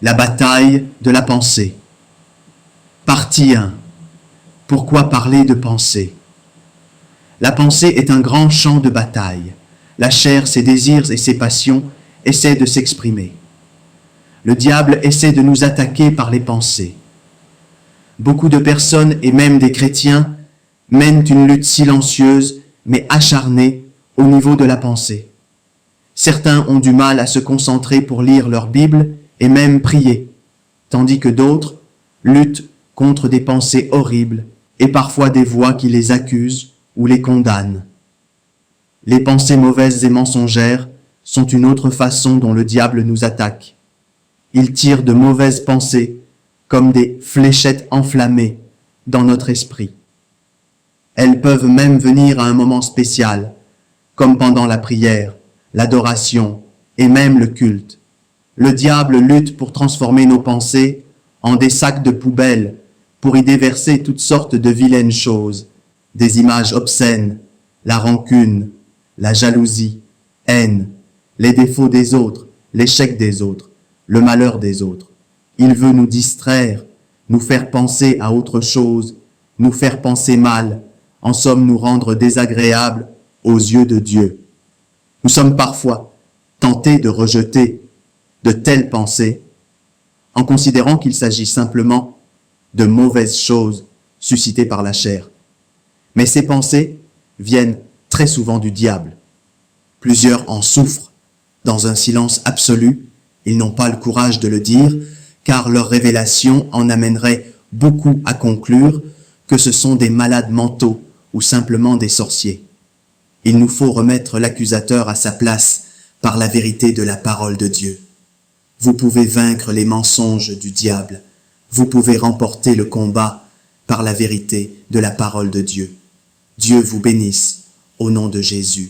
La bataille de la pensée. Partie 1. Pourquoi parler de pensée? La pensée est un grand champ de bataille. La chair, ses désirs et ses passions essaient de s'exprimer. Le diable essaie de nous attaquer par les pensées. Beaucoup de personnes, et même des chrétiens, mènent une lutte silencieuse mais acharnée au niveau de la pensée. Certains ont du mal à se concentrer pour lire leur Bible et même prier, tandis que d'autres luttent contre des pensées horribles et parfois des voix qui les accusent ou les condamnent. Les pensées mauvaises et mensongères sont une autre façon dont le diable nous attaque. Il tire de mauvaises pensées comme des fléchettes enflammées dans notre esprit. Elles peuvent même venir à un moment spécial, comme pendant la prière, l'adoration et même le culte. Le diable lutte pour transformer nos pensées en des sacs de poubelle, pour y déverser toutes sortes de vilaines choses, des images obscènes, la rancune, la jalousie, haine, les défauts des autres, l'échec des autres, le malheur des autres. Il veut nous distraire, nous faire penser à autre chose, nous faire penser mal, en somme nous rendre désagréables aux yeux de Dieu. Nous sommes parfois tentés de rejeter de telles pensées en considérant qu'il s'agit simplement de mauvaises choses suscitées par la chair. Mais ces pensées viennent très souvent du diable. Plusieurs en souffrent dans un silence absolu. Ils n'ont pas le courage de le dire, car leur révélation en amènerait beaucoup à conclure que ce sont des malades mentaux ou simplement des sorciers. Il nous faut remettre l'accusateur à sa place par la vérité de la parole de Dieu. Vous pouvez vaincre les mensonges du diable. Vous pouvez remporter le combat par la vérité de la parole de Dieu. Dieu vous bénisse au nom de Jésus.